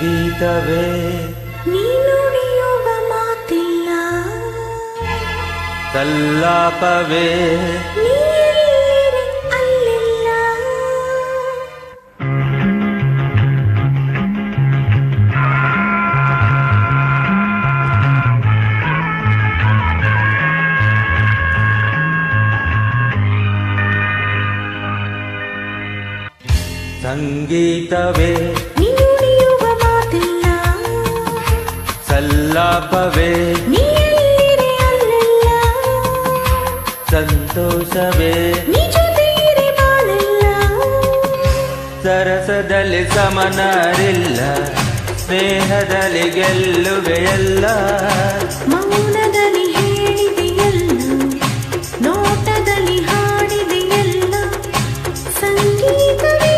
ಸಂಗೀತವೇ ನೀನುಡಿಯುವ ಮಾತಿಲ್ಲ, ಸಲ್ಲಾಪವೇ ನೀರಿಲ್ಲಿರೆ ಅಲ್ಲಿಲ್ಲ. ಸಂಗೀತವೇ ನೀನುಡಿಯುವ ಮಾತಿಲ್ಲ, ಸಲ್ಲಾಪವೇ ನೀರಿಲ್ಲಿರೆ ಅಲ್ಲಿಲ್ಲ. ಸಂತೋಷವೇ ನೀ ಜೊತೆಯಿರೆ ಬಾಳಿಲ್ಲ, ಸರಸದಲ್ಲಿ ಸಮನರಿಲ್ಲ, ಸ್ನೇಹದಲ್ಲಿ ಗೆಲ್ಲುವೆಯಲ್ಲ. ಮೌನದಲ್ಲಿ ಹೇಳಿದೆಯಲ್ಲ, ನೋಟದಲ್ಲಿ ಹಾಡಿದೆಯಲ್ಲ. ಸಂಗೀತವೇ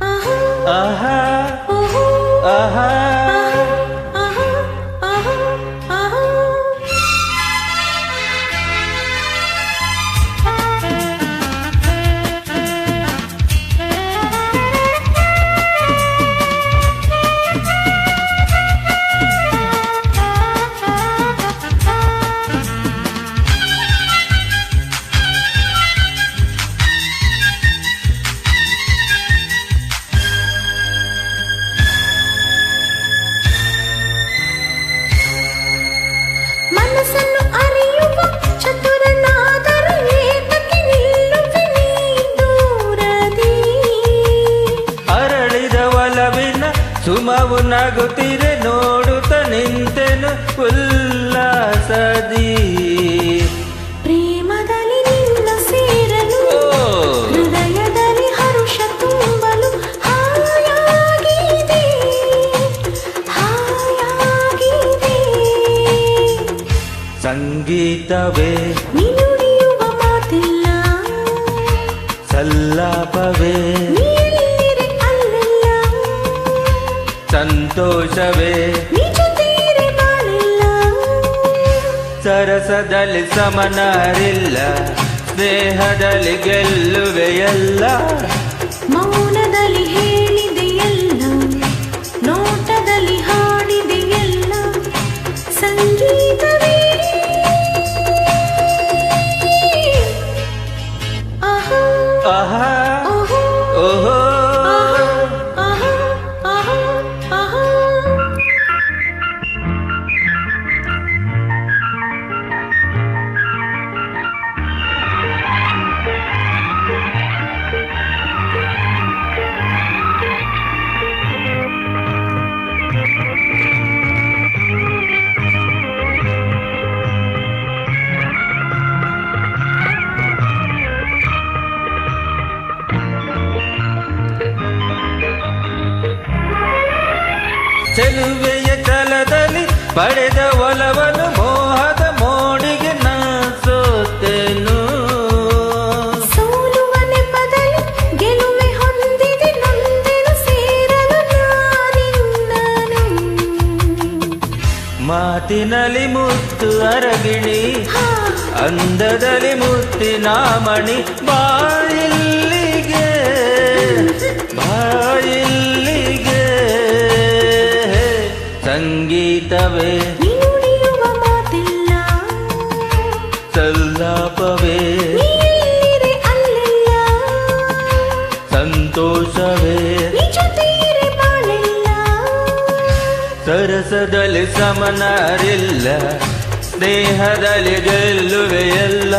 ಆಹಾ ಆಹಾ ಓಹೋ ಆಹಾ ಆಹಾ ಆಹಾ ಆಹಾ. ಮನಸ್ಸನ್ನು ಅರಿಯುವ ಚತುರನಾದರೂ ಏತಕ್ಕೆ ನಿಲ್ಲುವೆ ನೀ ದೂರದಿ. ಅರಳಿದ ಒಲವಿನ ಸುಮವು ನಗುತ್ತಿರೆ, ನೋಡುತ್ತ ನಿಂತೆನು ಉಲ್ಲಾಸದಿ. ಪ್ರೇಮದಲ್ಲಿ ನಿನ್ನ ಸೇರಲು, ಹೃದಯದಲ್ಲಿ ಹರುಷ ತುಂಬಲು ಹಾಯಾಗಿದೆ, ಹಾಯಾಗಿದೆ. ಸಂಗೀತವೇ ನೀನುಡಿಯುವ ಮಾತಿಲ್ಲ, ಸಲ್ಲಾಪವೇ ನೀರಿಲ್ಲಿರೆ ಅಲ್ಲಿಲ್ಲ. ಸಂತೋಷವೇ ನೀ ಜೊತೆಯಿರೆ ಬಾಳಿಲ್ಲ, ಸರಸದಲ್ಲಿ ಸಮನರಿಲ್ಲ, ಸ್ನೇಹದಲ್ಲಿ ಗೆಲ್ಲುವೆಯಲ್ಲ. ಮೌನದಲ್ಲಿ ಹೇಳಿದೆಯಲ್ಲ, ನೋಟದಲ್ಲಿ ಹಾಡಿದೆಯಲ್ಲ. ಸಂಗೀತವೇ ಆಹಾ ಆಹಾ ಓಹೋ ಓಹೋ ಆಹಾ ಆಹಾ ಆಹಾ. ಚೆಲುವೆಯ ಛಲದಲ್ಲಿ ಪಡೆದ ಒಲವನು ಮೋಹದ ಮೋಡಿಗೆ ನಾ ಸೋತೆನು. ಸೋಲುವ ನೆಪದಲ್ಲಿ ಗೆಲುವೆ ಹೊಂದಿದೆ, ನೊಂದೆನು ಸೇರಲು ನಾನಿನ್ನನು. ಮಾತಿನಲ್ಲಿ ಮುತ್ತು ಅರಗಿಣಿ, ಹಾ ಅಂದದಲ್ಲಿ ಮುತ್ತಿನ ಮಣಿ. ಬಾಯಿಲ್ಲಿಗೆ ಬಾಯಿಲ್ಲಿಗೆ ಸಂಗೀತವೇ ನೀನುಡಿಯುವ ಮಾತಿಲ್ಲ, ಸಲ್ಲಾಪವೇ ನೀರಿಲ್ಲಿರೆ ಅಲ್ಲಿಲ್ಲ. ಸಂತೋಷವೇ ನೀ ಜೊತೆಯಿರೆ ಬಾಳಿಲ್ಲ, ಸರಸದಲ್ಲಿ ಸಮನರಿಲ್ಲ, ಸ್ನೇಹದಲ್ಲಿ ಗೆಲ್ಲುವೆಯಲ್ಲ.